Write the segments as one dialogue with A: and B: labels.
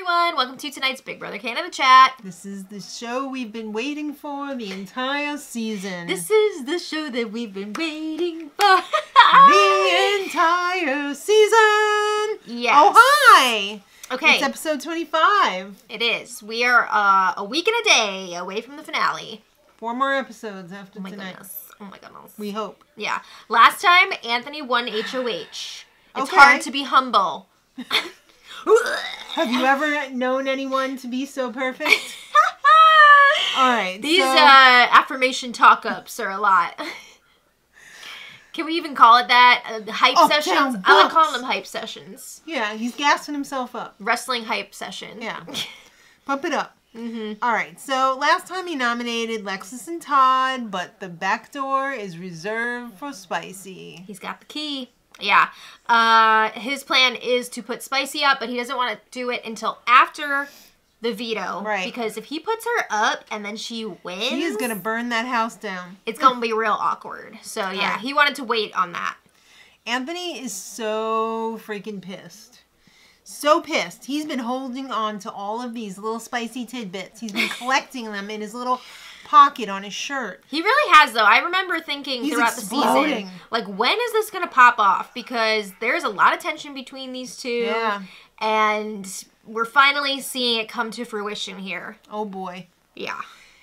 A: everyone. Welcome to tonight's Big Brother Canada chat.
B: This is the show we've been waiting for the entire season.
A: This is the show that we've been waiting for.
B: The entire season.
A: Yes.
B: Oh, hi.
A: Okay.
B: It's episode 25.
A: It is. We are a week and a day away from the finale.
B: 4 more episods after
A: Oh my
B: tonight.
A: goodness. Oh my goodness.
B: We hope.
A: Yeah. Last time, Anthony won HOH. It's
B: Okay.
A: hard to be humble.
B: Have you ever known anyone to be so perfect? All right.
A: These
B: so,
A: affirmation talk-ups are a lot. Can we even call it that? Hype sessions? I like calling them hype sessions.
B: Yeah, he's gassing himself up.
A: Wrestling hype session.
B: Yeah. Pump it up. All right, so last time he nominated Lexus and Todd, but the back door is reserved for Spicy.
A: He's got the key. Yeah. His plan is to put Spicy up, but he doesn't want to do it until after the veto.
B: Right.
A: Because if he puts her up and then she wins...
B: He is going to burn that house down.
A: It's going to be real awkward. So, yeah,
B: Right.
A: he wanted to wait on that.
B: Anthony is so freaking pissed. So pissed. He's been holding on to all of these little spicy tidbits. He's been collecting them in his little pocket on his shirt.
A: He really has, though. I remember thinking throughout the
B: exploding.
A: season, like, when is this going to pop off? Because there's a lot of tension between these two.
B: Yeah.
A: And we're finally seeing it come to fruition here.
B: Oh, boy.
A: Yeah.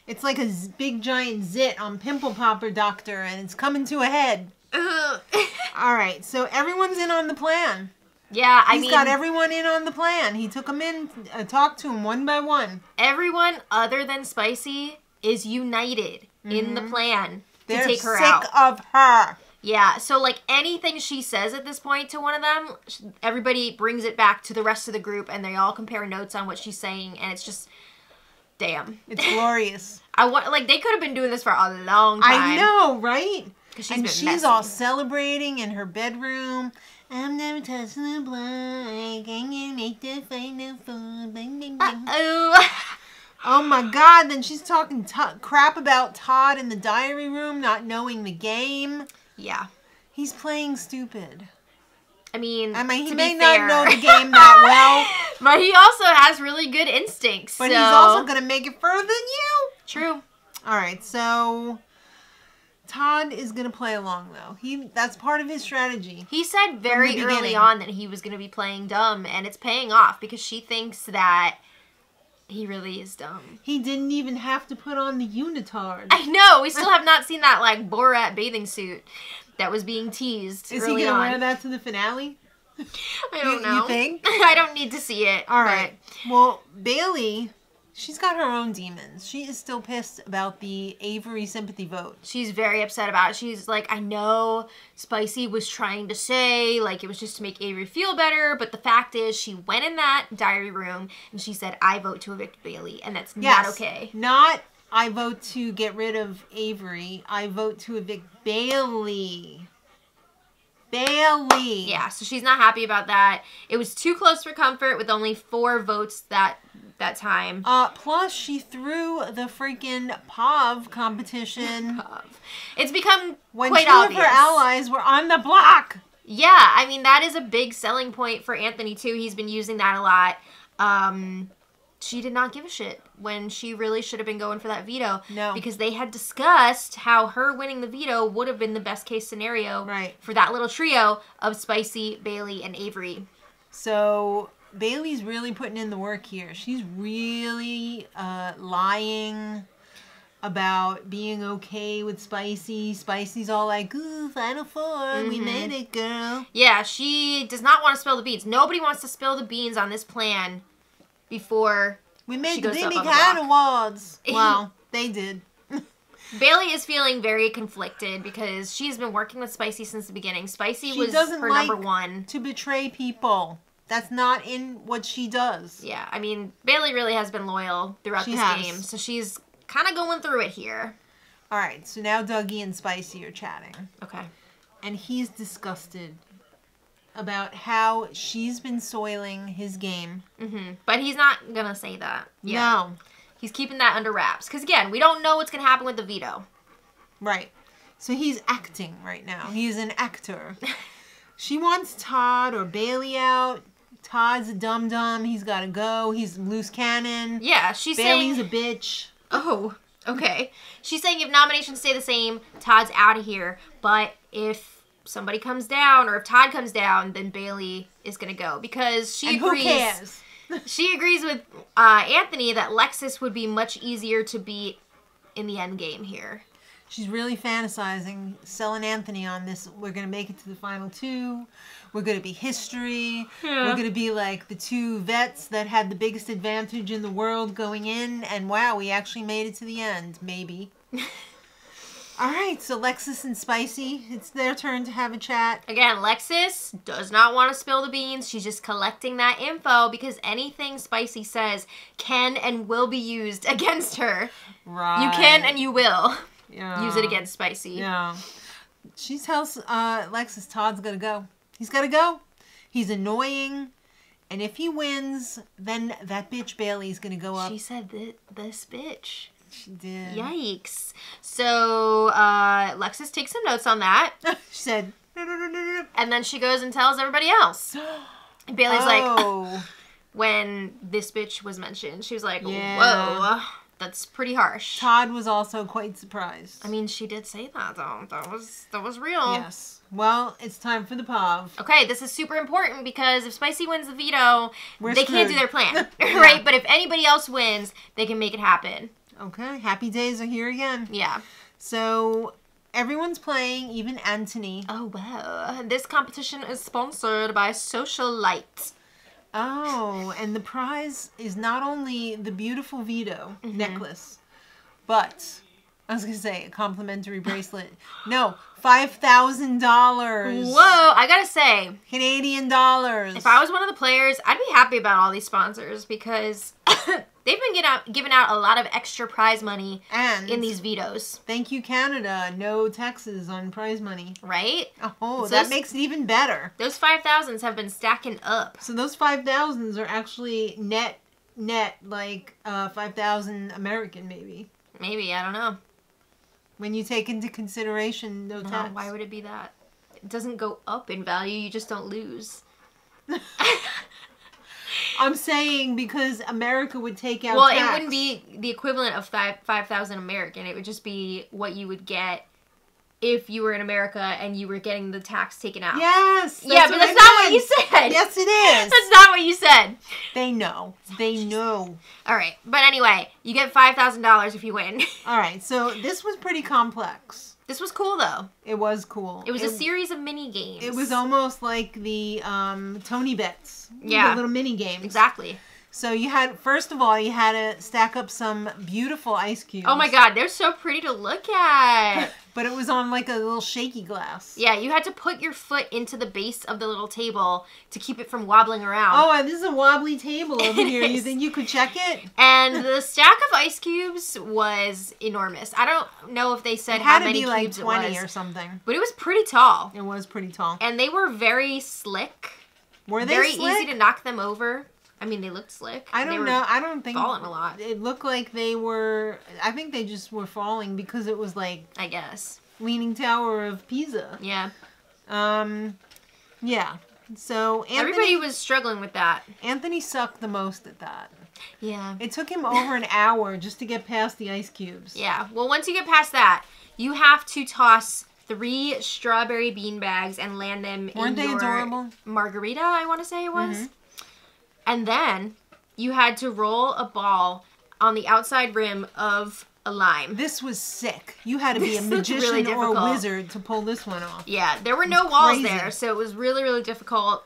B: It's like a big giant zit on Pimple Popper Doctor, and it's coming to a head. All right, so everyone's in on the plan.
A: Yeah, I
B: He's
A: mean...
B: got everyone in on the plan. He took them in, talked to them one by one.
A: Everyone other than Spicy is united in the plan to
B: They're
A: take her out.
B: sick of her.
A: Yeah, so like anything she says at this point to one of them, everybody brings it back to the rest of the group and they all compare notes on what she's saying and it's just, damn.
B: It's glorious.
A: They could have been doing this for a long time.
B: I know, right?
A: And
B: she's
A: messy.
B: all celebrating in her bedroom. I'm never touching the blind. Can you make the final food? Bing, bing, bing. Oh my God, then she's talking crap about Todd in the diary room, not knowing the game.
A: Yeah.
B: He's playing stupid.
A: I mean,
B: he may not know the game that well.
A: But he also has really good instincts.
B: But he's also going to make it further than you.
A: True.
B: All right, so Todd is going to play along, though. That's part of his strategy.
A: He said very early on that he was going to be playing dumb, and it's paying off because she thinks that he really is dumb.
B: He didn't even have to put on the unitard.
A: I know. We still have not seen that, like, Borat bathing suit that was being teased
B: Is
A: early
B: he going to
A: on.
B: wear that to the finale?
A: I don't know.
B: You think?
A: I don't need to see it.
B: All right. Well, Bailey, she's got her own demons. She is still pissed about the Avery sympathy vote.
A: She's very upset about it. She's like, I know Spicy was trying to say, like, it was just to make Avery feel better, but the fact is she went in that diary room and she said, I vote to evict Bailey, and that's not okay.
B: Not, I vote to get rid of Avery. I vote to evict Bailey. Bailey.
A: Yeah, so she's not happy about that. It was too close for comfort with only 4 votes that time.
B: Plus, she threw the freaking POV competition.
A: It's become
B: when
A: quite
B: 2
A: obvious.
B: of her allies were on the block.
A: Yeah, I mean, that is a big selling point for Anthony, too. He's been using that a lot. She did not give a shit when she really should have been going for that veto.
B: No.
A: Because they had discussed how her winning the veto would have been the best case scenario for that little trio of Spicy, Bailey, and Avery.
B: So Bailey's really putting in the work here. She's really lying about being okay with Spicy. Spicy's all like, ooh, Final Four, we made it, girl.
A: Yeah, she does not want to spill the beans. Nobody wants to spill the beans on this plan before
B: we made
A: she
B: the
A: goes up on the
B: bbcan
A: block.
B: awards. Wow, they did.
A: Bailey is feeling very conflicted because she's been working with Spicy since the beginning. Spicy was her
B: like
A: number 1.
B: To betray people. That's not in what she does.
A: Yeah, I mean, Bailey really has been loyal throughout this game, so she's kind of going through it here.
B: All right, so now Dougie and Spicy are chatting.
A: Okay.
B: And he's disgusted about how she's been soiling his game.
A: But he's not going to say that. Yeah.
B: No.
A: He's keeping that under wraps. Because, again, we don't know what's going to happen with the veto.
B: Right. So he's acting right now. He's an actor. She wants Todd or Bailey out. Todd's a dum-dum. He's got to go. He's a loose cannon.
A: Yeah, she's
B: Bailey's
A: saying...
B: a bitch.
A: Oh, okay. She's saying if nominations stay the same, Todd's out of here. But if somebody comes down, or if Todd comes down, then Bailey is going to go. Because she agrees...
B: who cares?
A: She agrees with Anthony that Lexus would be much easier to beat in the end game here.
B: She's really fantasizing, selling Anthony on this. We're going to make it to the final two. We're going to be history.
A: Yeah.
B: We're going to be like the two vets that had the biggest advantage in the world going in. And wow, we actually made it to the end. Maybe. All right, so Lexus and Spicy, it's their turn to have a chat.
A: Again, Lexus does not want to spill the beans. She's just collecting that info because anything Spicy says can and will be used against her.
B: Right.
A: You can and you will
B: use
A: it against Spicy.
B: Yeah. She tells Lexus Todd's got to go. He's got to go. He's annoying. And if he wins, then that bitch Bailey's going to go up.
A: She said this bitch.
B: She did.
A: Yikes. So, Lexus takes some notes on that.
B: She said...
A: And then she goes and tells everybody else. And Bailey's like... When this bitch was mentioned, she was like, whoa, that's pretty harsh.
B: Todd was also quite surprised.
A: I mean, she did say that, though. That was real.
B: Yes. Well, it's time for the POV.
A: Okay, this is super important because if Spicy wins the veto, they can't do their plan.
B: Yeah.
A: Right? But if anybody else wins, they can make it happen.
B: Okay, happy days are here again.
A: Yeah.
B: So, everyone's playing, even Anthony.
A: Oh, wow. This competition is sponsored by Social Light.
B: Oh, and the prize is not only the beautiful veto necklace, but, I was going to say, a complimentary bracelet. No, $5,000.
A: Whoa, I gotta say,
B: Canadian dollars.
A: if I was one of the players, I'd be happy about all these sponsors because they've been giving out a lot of extra prize money in these vetoes.
B: Thank you, Canada. No taxes on prize money.
A: Right?
B: Oh,
A: So
B: that
A: those-
B: makes it even better.
A: Those 5,000s have been stacking up.
B: So those 5,000s are actually net, like 5,000 American, maybe.
A: Maybe, I don't know.
B: When you take into consideration no tax.
A: Why would it be that? It doesn't go up in value, you just don't lose.
B: I'm saying because America would take out
A: Well,
B: tax.
A: it wouldn't be the equivalent of 5,000 American. It would just be what you would get if you were in America and you were getting the tax taken out.
B: Yes.
A: Yeah, but that's not what you said.
B: Yes, it is.
A: That's not what you said.
B: They know. They know.
A: All right. But anyway, you get $5,000 if you win.
B: All right. So this was pretty complex.
A: This was cool, though.
B: It was cool.
A: It was a series of mini games.
B: It was almost like the Tony Bets.
A: Yeah.
B: The little mini games.
A: Exactly.
B: So you had, first of all, you had to stack up some beautiful ice cubes.
A: Oh my god, they're so pretty to look at.
B: But it was on like a little shaky glass.
A: Yeah, you had to put your foot into the base of the little table to keep it from wobbling around.
B: Oh, this is a wobbly table over
A: It
B: here. You
A: is.
B: think you could check it?
A: And the stack of ice cubes was enormous. I don't know if they said
B: It
A: how
B: had to
A: many
B: be like
A: cubes
B: 20
A: it was,
B: or something.
A: but it was pretty tall.
B: It was pretty tall.
A: And they were very slick.
B: Were they
A: very
B: slick?
A: easy to knock them over. I mean, they looked slick.
B: I don't know. I don't think
A: falling a lot.
B: It looked like they were. I think they just were falling because it was like
A: I guess.
B: Leaning Tower of Pisa.
A: Yeah.
B: Yeah. So
A: Everybody was struggling with that.
B: Anthony sucked the most at that.
A: Yeah.
B: It took him over an hour just to get past the ice cubes.
A: Yeah. Well, once you get past that, you have to toss 3 strawberry bean bags and land them
B: Weren't
A: in
B: they
A: your
B: adorable?
A: margarita, I want to say it was.
B: Mm-hmm.
A: And then you had to roll a ball on the outside rim of a lime.
B: This was sick. You had to be a
A: This looked
B: magician
A: really
B: or a
A: difficult.
B: wizard to pull this one off.
A: Yeah, there were no walls
B: crazy.
A: there, so it was really, really difficult.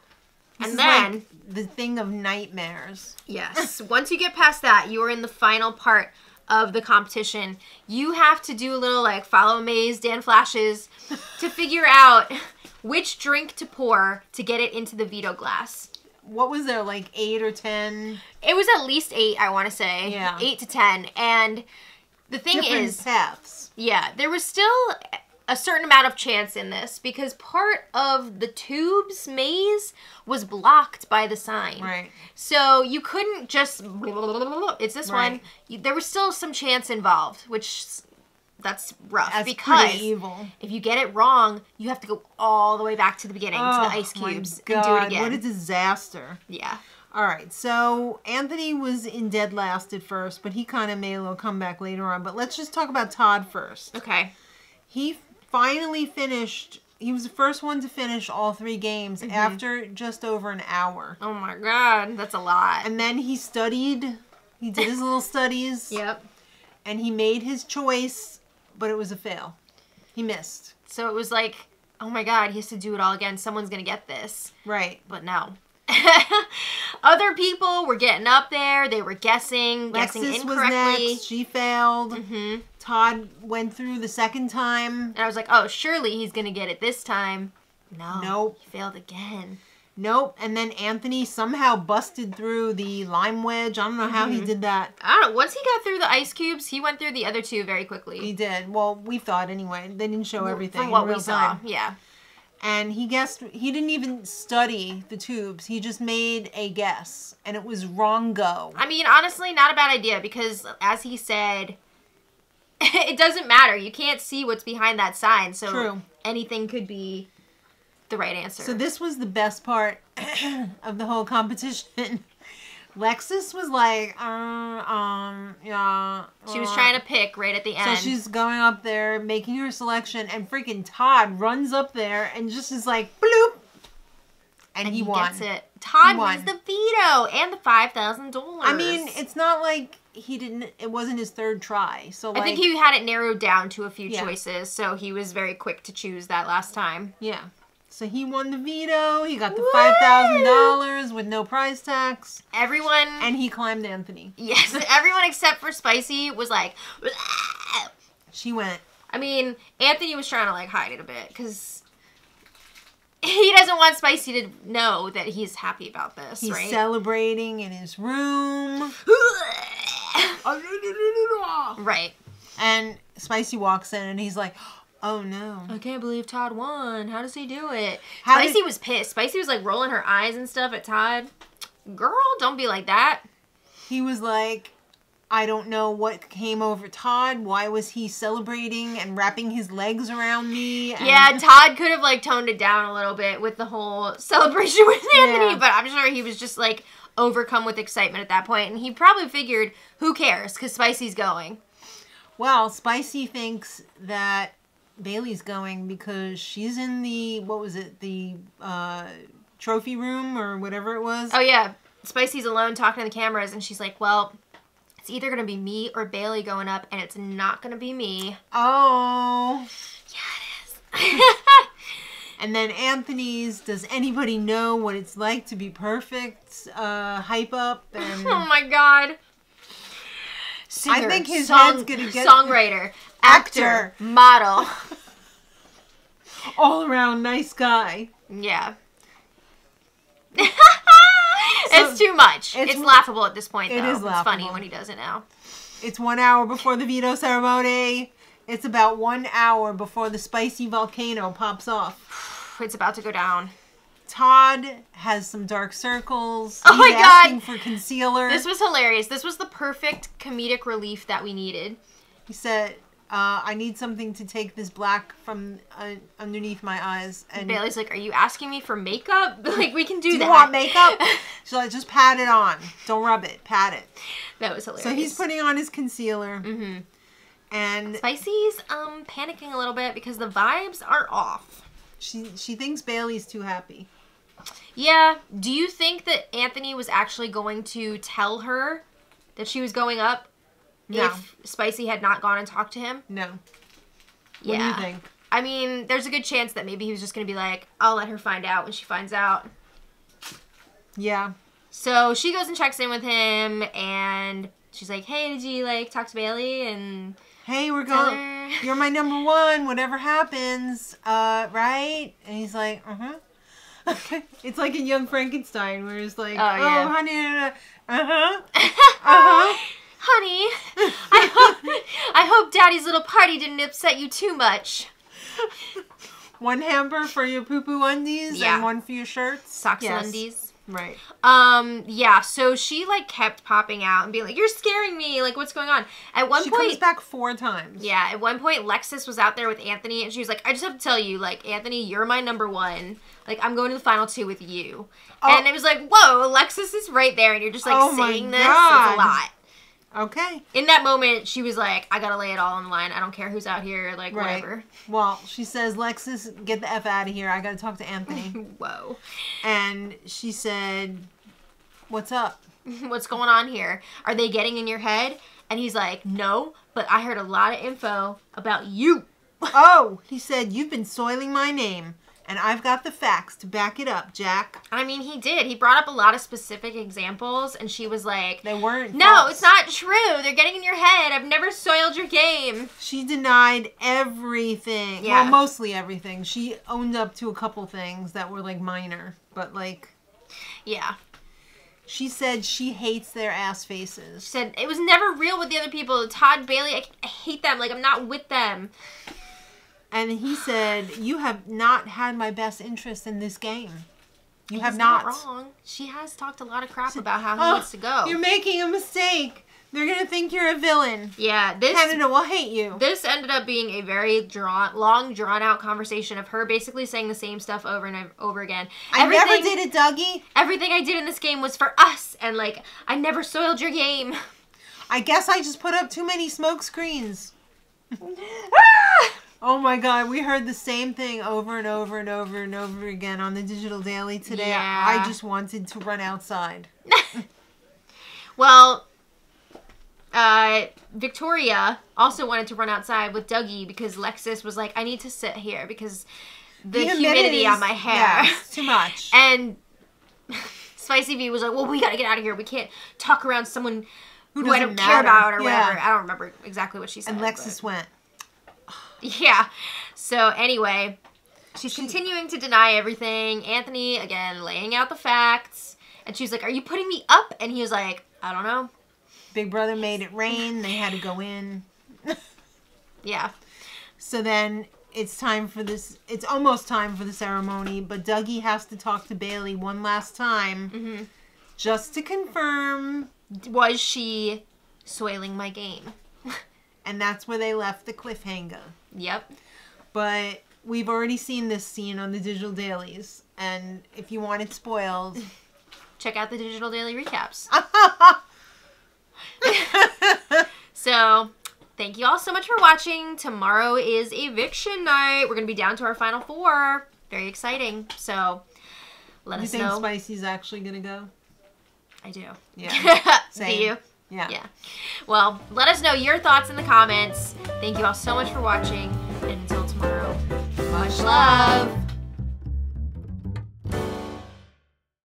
B: This
A: And
B: is
A: then,
B: like the thing of nightmares.
A: yes, once you get past that, you are in the final part of the competition. You have to do a little like follow a maze, Dan Flashes, to figure out which drink to pour to get it into the veto glass.
B: What was there, like 8 or 10?
A: It was at least 8, I want to say.
B: Yeah.
A: 8 to 10. And the thing
B: Different
A: is,
B: paths.
A: yeah, there was still a certain amount of chance in this because part of the tube's maze was blocked by the sign.
B: Right.
A: So you couldn't just, it's this
B: Right.
A: one. There was still some chance involved, which that's rough.
B: That's
A: because
B: pretty evil.
A: if you get it wrong, you have to go all the way back to the beginning, to the ice cubes, and do it again.
B: What a disaster.
A: Yeah.
B: All right, so Anthony was in dead last at first, but he kind of made a little comeback later on. But let's just talk about Todd first.
A: Okay.
B: He finally finished. He was the first one to finish all 3 games after just over an hour.
A: Oh my God, that's a lot.
B: And then he studied. He did his little studies.
A: Yep.
B: And he made his choice, but it was a fail. He missed.
A: So it was like, oh my God, he has to do it all again. Someone's going to get this.
B: Right.
A: But no. Other people were getting up there. They were guessing
B: Alexis
A: incorrectly.
B: was next. She failed.
A: Mm-hmm.
B: Todd went through the second time.
A: And I was like, oh, surely he's going to get it this time. No.
B: Nope.
A: He failed again.
B: Nope. And then Anthony somehow busted through the lime wedge. I don't know how he did that.
A: I don't know. Once he got through the ice cubes, he went through the other 2 very quickly.
B: He did. Well, we thought anyway. They didn't show everything.
A: From what
B: in
A: we
B: real
A: saw.
B: time.
A: Yeah.
B: And he guessed. He didn't even study the tubes. He just made a guess. And it was wrong-go.
A: I mean, honestly, not a bad idea because, as he said, it doesn't matter. You can't see what's behind that sign. So
B: True.
A: Anything could be the right answer.
B: So this was the best part of the whole competition. Lexus was like, yeah.
A: She was trying to pick right at the end.
B: So she's going up there, making her selection, and freaking Todd runs up there and just is like, bloop. And he won.
A: Gets it. Todd wins the veto and the $5,000.
B: I mean, it's not like he didn't, it wasn't his 3rd try. So like,
A: I think he had it narrowed down to a few choices, so he was very quick to choose that last time.
B: Yeah. So he won the veto. He got the $5,000 with no prize tax.
A: Everyone.
B: And he climbed Anthony.
A: Yes. Everyone except for Spicy was like.
B: She went.
A: I mean, Anthony was trying to like hide it a bit because he doesn't want Spicy to know that he's happy about this.
B: He's
A: right?
B: celebrating in his room.
A: Right.
B: And Spicy walks in and he's like, oh no.
A: I can't believe Todd won. How does he do it?
B: How
A: Spicy was pissed. Spicy was like rolling her eyes and stuff at Todd. Girl, don't be like that.
B: He was like, I don't know what came over Todd. Why was he celebrating and wrapping his legs around me? And
A: yeah, Todd could have like toned it down a little bit with the whole celebration with Anthony, but I'm sure he was just like overcome with excitement at that point, and he probably figured, who cares, because Spicy's going.
B: Well, Spicy thinks that Bailey's going because she's in the, what was it, the trophy room or whatever it was.
A: Oh yeah, Spicy's alone talking to the cameras, and she's like, well, it's either going to be me or Bailey going up, and it's not going to be me.
B: Oh.
A: Yeah, it is.
B: And then Anthony's, does anybody know what it's like to be perfect? Hype up. And
A: oh my God. Singer,
B: I think his head's going to get...
A: Songwriter, actor, model.
B: All around nice guy.
A: Yeah. It's too much. It's laughable at this point, though.
B: It is laughable.
A: It's funny when he does it now.
B: It's 1 hour before the veto ceremony. It's about 1 hour before the spicy volcano pops off.
A: It's about to go down.
B: Todd has some dark circles.
A: Oh my God.
B: He's asking for concealer.
A: This was hilarious. This was the perfect comedic relief that we needed.
B: He said, I need something to take this black from underneath my eyes. And
A: Bailey's like, are you asking me for makeup? Like, we can do that.
B: Do you want makeup? She's like, just pat it on. Don't rub it. Pat it.
A: That was hilarious.
B: So he's putting on his concealer.
A: Mm-hmm.
B: And
A: Spicy's panicking a little bit because the vibes are off.
B: She thinks Bailey's too happy.
A: Yeah. Do you think that Anthony was actually going to tell her that she was going up if Spicy had not gone and talked to him?
B: No.
A: Yeah.
B: What do you think?
A: I mean, there's a good chance that maybe he was just going to be like, I'll let her find out when she finds out.
B: Yeah.
A: So she goes and checks in with him, and she's like, hey, did you, like, talk to Bailey? And
B: hey, we're going, you're my number one, whatever happens, right? And he's like, uh-huh. It's like in Young Frankenstein, where it's like, oh honey, uh-huh, uh-huh.
A: Honey, I hope Daddy's little party didn't upset you too much.
B: One hamper for your poo-poo undies and one for your shirts.
A: Socks and undies.
B: Right.
A: Yeah, so she, like, kept popping out and being like, you're scaring me, like, what's going on? At one point...
B: She comes back 4 times.
A: Yeah, at one point, Lexus was out there with Anthony, and she was like, I just have to tell you, like, Anthony, you're my number 1. Like, I'm going to the final 2 with you. Oh. And it was like, whoa, Lexus is right there, and you're just, like, saying this. It's a lot.
B: Okay.
A: In that moment, she was like, I gotta lay it all on the line. I don't care who's out here, like, whatever.
B: Well, she says, Lexus, get the F out of here. I gotta talk to Anthony.
A: Whoa.
B: And she said, what's up?
A: What's going on here? Are they getting in your head? And he's like, no, but I heard a lot of info about you.
B: Oh, he said, you've been soiling my name. And I've got the facts to back it up, Jack.
A: I mean, he did. He brought up a lot of specific examples, and she was like...
B: They weren't
A: No,
B: false.
A: It's not true. They're getting in your head. I've never soiled your game.
B: She denied everything.
A: Yeah.
B: Well, mostly everything. She owned up to a couple things that were, like, minor. But, like...
A: Yeah.
B: She said she hates their ass faces.
A: She said, it was never real with the other people. Todd, Bailey, I hate them. Like, I'm not with them.
B: And he said, you have not had my best interest in this game. You have
A: He's
B: not.
A: Wrong. She has talked a lot of crap about how he needs to go.
B: You're making a mistake. They're going to think you're a villain.
A: Yeah.
B: Canada will hate you.
A: This ended up being a very long, drawn-out conversation of her basically saying the same stuff over and over again.
B: I never did it, Dougie.
A: Everything I did in this game was for us. And, like, I never soiled your game.
B: I guess I just put up too many smoke screens. Oh my God, we heard the same thing over and over and over and over again on the Digital Daily today.
A: Yeah.
B: I just wanted to run outside.
A: Well, Victoria also wanted to run outside with Dougie because Lexus was like, I need to sit here because the humidity on my hair.
B: Yeah, it's too much.
A: And Spicy V was like, well, we got to get out of here. We can't talk around someone who I don't care about or whatever. I don't remember exactly what she said.
B: And Lexus went.
A: Yeah. So anyway, she's continuing to deny everything. Anthony, again, laying out the facts. And she's like, are you putting me up? And he was like, I don't know.
B: Big Brother made it rain. They had to go in.
A: Yeah.
B: So then it's time for this. It's almost time for the ceremony. But Dougie has to talk to Bailey one last time. Just to confirm.
A: Was she soiling my game?
B: And that's where they left the cliffhanger.
A: Yep. But
B: we've already seen this scene on the Digital Dailies. And if you want it spoiled,
A: check out the Digital Daily recaps. So, thank you all so much for watching. Tomorrow is eviction night. We're going to be down to our final 4. Very exciting. So, let us know.
B: You think Spicy's actually going to go?
A: I do.
B: Yeah.
A: Do you?
B: Yeah.
A: Yeah. Well, let us know your thoughts in the comments. Thank you all so much for watching. And until tomorrow, much love.